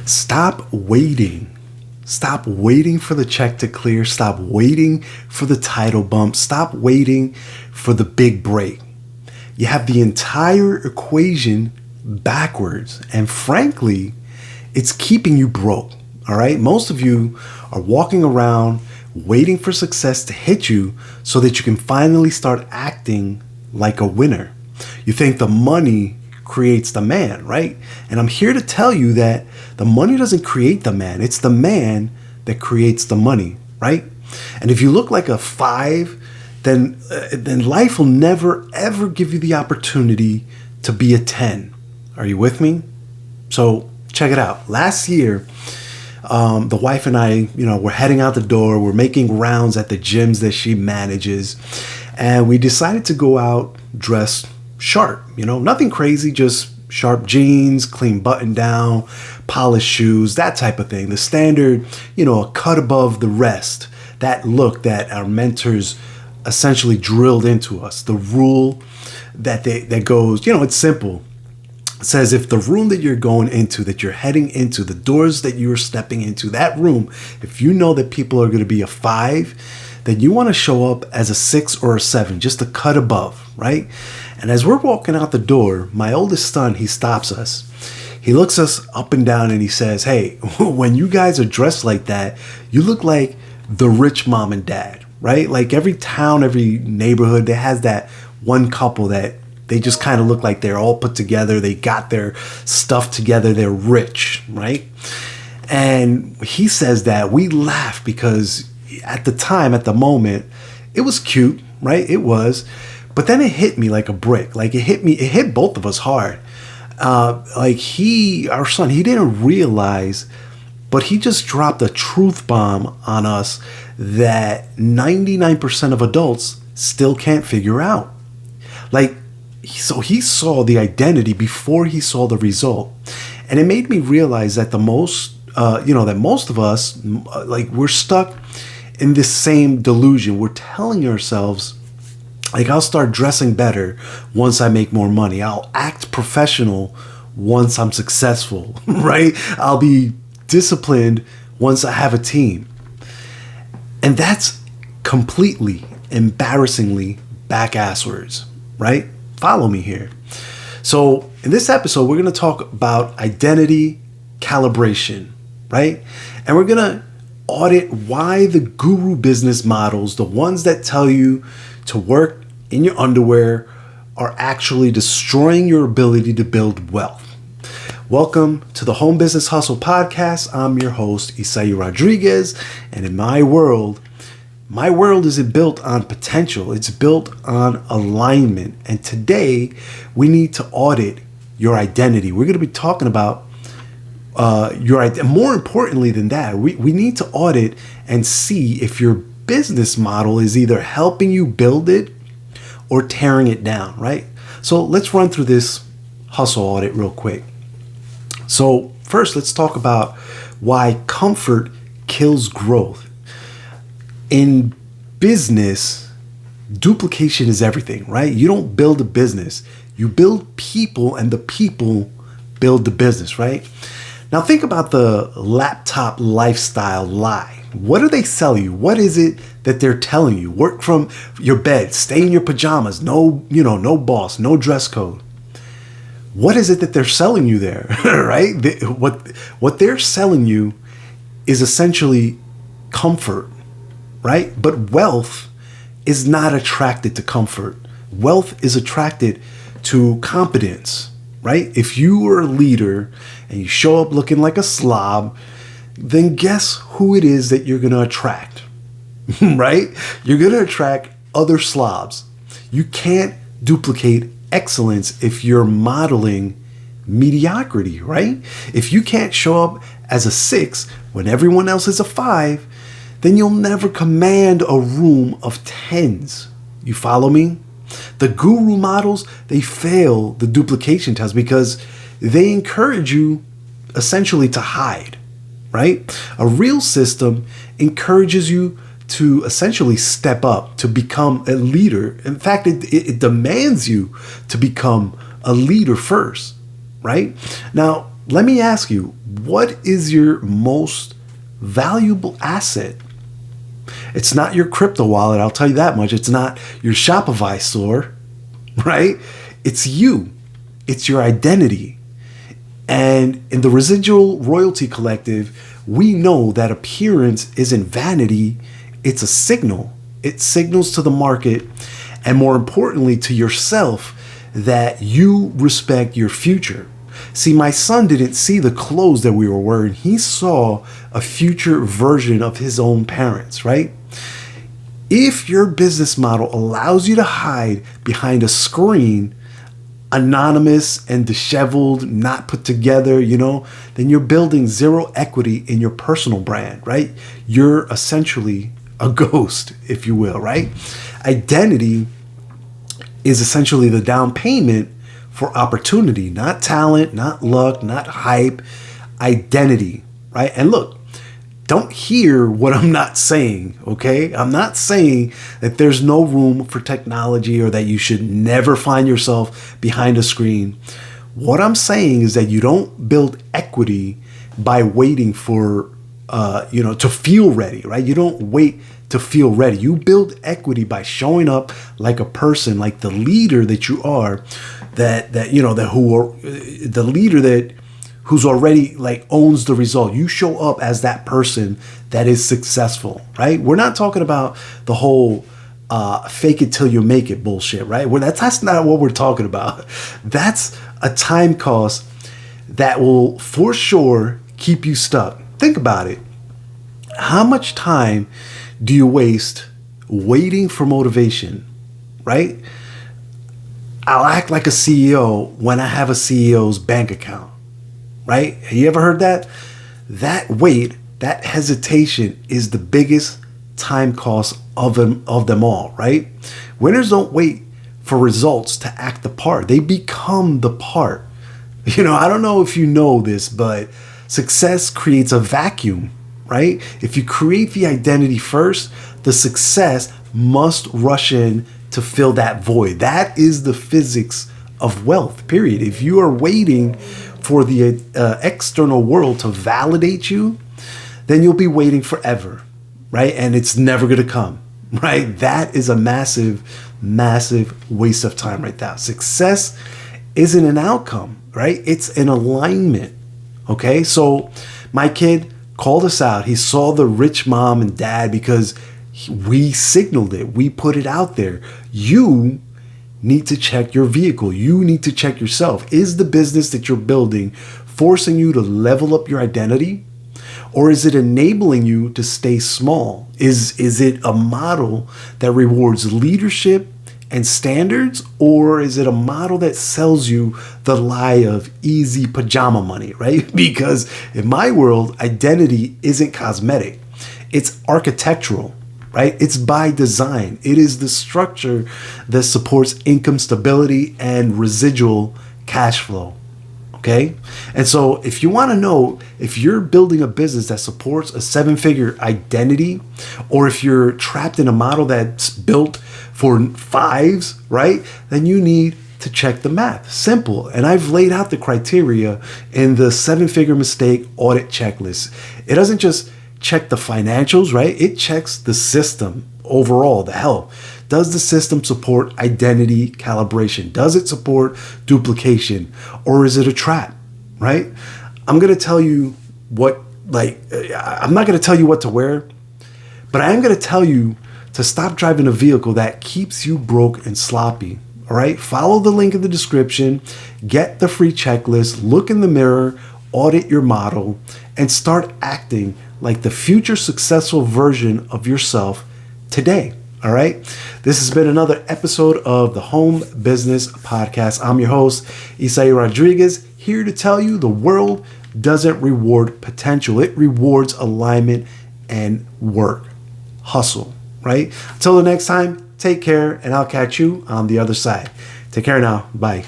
Stop waiting. Stop waiting for the check to clear. Stop waiting for the title bump. Stop waiting for the big break. You have the entire equation backwards. And frankly, it's keeping you broke. All right. Most of you are walking around waiting for success to hit you so that you can finally start acting like a winner. You think the money creates the man, right? And I'm here to tell you that the money doesn't create the man. It's the man that creates the money, right? And if you look like a 5, then life will never, ever give you the opportunity to be a 10. Are you with me? So check it out. Last year, the wife and I, we're heading out the door. We're making rounds at the gyms that she manages. And we decided to go out dressed sharp, nothing crazy, just sharp jeans, clean button down, polished shoes, that type of thing. The standard, a cut above the rest, that look that our mentors essentially drilled into us. The rule that goes, it's simple. It says if the room that you're going into, that you're heading into, the doors that you're stepping into, that room, if you know that people are going to be a 5, then you want to show up as a 6 or a 7, just a cut above, right? And as we're walking out the door, my oldest son, he stops us. He looks us up and down and he says, hey, when you guys are dressed like that, you look like the rich mom and dad, right? Like every town, every neighborhood, that has that one couple that they just kind of look like they're all put together. They got their stuff together. They're rich, right? And he says that. We laugh because at the time, at the moment, it was cute, right? It was. But then it hit me like a brick. Like it hit both of us hard. Our son, he didn't realize, but he just dropped a truth bomb on us that 99% of adults still can't figure out. So he saw the identity before he saw the result. And it made me realize that that most of us, we're stuck in this same delusion. We're telling ourselves, I'll start dressing better once I make more money. I'll act professional once I'm successful, right? I'll be disciplined once I have a team. And that's completely, embarrassingly back-ass words, right? Follow me here. So in this episode, we're going to talk about identity calibration, right? And we're going to audit why the guru business models, the ones that tell you to work in your underwear, are actually destroying your ability to build wealth. Welcome to the Home Business Hustle Podcast. I'm your host, Isai Rodriguez, and in my world isn't built on potential. It's built on alignment. And today, we need to audit your identity. We're going to be talking about your identity. More importantly than that, we need to audit and see if your business model is either helping you build it or tearing it down, right? So let's run through this hustle audit real quick. So first, let's talk about why comfort kills growth. In business, duplication is everything, right? You don't build a business. You build people, and the people build the business, right? Now think about the laptop lifestyle lie. What do they sell you? What is it that they're telling you? Work from your bed, stay in your pajamas, no boss, no dress code. What is it that they're selling you there, right? What they're selling you is essentially comfort, right? But wealth is not attracted to comfort. Wealth is attracted to competence, right? If you are a leader and you show up looking like a slob, then guess who it is that you're going to attract, right? You're going to attract other slobs. You can't duplicate excellence if you're modeling mediocrity, right? If you can't show up as a 6 when everyone else is a 5, then you'll never command a room of 10s. You follow me? The guru models, they fail the duplication test because they encourage you essentially to hide, right? A real system encourages you to essentially step up, to become a leader. In fact, it demands you to become a leader first, right? Now, let me ask you, what is your most valuable asset? It's not your crypto wallet, I'll tell you that much. It's not your Shopify store, right? It's you. It's your identity. And in the Residual Royalty Collective, we know that appearance isn't vanity, it's a signal. It signals to the market, and more importantly to yourself, that you respect your future. See, my son didn't see the clothes that we were wearing. He saw a future version of his own parents, right? If your business model allows you to hide behind a screen, anonymous and disheveled, not put together, then you're building zero equity in your personal brand, right? You're essentially a ghost, if you will, right? Identity is essentially the down payment for opportunity, not talent, not luck, not hype, identity, right? And look, don't hear what I'm not saying, okay? I'm not saying that there's no room for technology or that you should never find yourself behind a screen. What I'm saying is that you don't build equity by waiting for, to feel ready, right? You don't wait to feel ready. You build equity by showing up like a person, like the leader that you are, who's already like owns the result. You show up as that person that is successful, right? We're not talking about the whole fake it till you make it bullshit, right? That's not what we're talking about. That's a time cost that will for sure keep you stuck. Think about it. How much time do you waste waiting for motivation, right? I'll act like a CEO when I have a CEO's bank account, right? Have you ever heard that? That wait, that hesitation is the biggest time cost of them all, right? Winners don't wait for results to act the part. They become the part. I don't know if you know this, but success creates a vacuum, right? If you create the identity first, the success must rush in to fill that void. That is the physics of wealth, period. If you are waiting for the external world to validate you, then you'll be waiting forever, right? And it's never going to come, right? That is a massive, massive waste of time right there. Success isn't an outcome, right? It's an alignment, okay? So my kid called us out. He saw the rich mom and dad because we signaled it. We put it out there. You need to check your vehicle. You need to check yourself. Is the business that you're building forcing you to level up your identity? Or is it enabling you to stay small? Is it a model that rewards leadership and standards? Or is it a model that sells you the lie of easy pajama money, right? Because in my world, identity isn't cosmetic. It's architectural, right? It's by design. It is the structure that supports income stability and residual cash flow. Okay. And so if you want to know if you're building a business that supports a 7-figure identity, or if you're trapped in a model that's built for 5s, right, then you need to check the math. Simple. And I've laid out the criteria in the 7-figure mistake audit checklist. It doesn't just check the financials, right? It checks the system overall, the health. Does the system support identity calibration? Does it support duplication? Or is it a trap, right? I'm going to tell you I'm not going to tell you what to wear, but I am going to tell you to stop driving a vehicle that keeps you broke and sloppy. All right. Follow the link in the description, get the free checklist, look in the mirror, audit your model, and start acting like the future successful version of yourself today. All right. This has been another episode of the Home Business Podcast. I'm your host, Isai Rodriguez, here to tell you the world doesn't reward potential. It rewards alignment and work, hustle, right? Until the next time, take care, and I'll catch you on the other side. Take care now. Bye.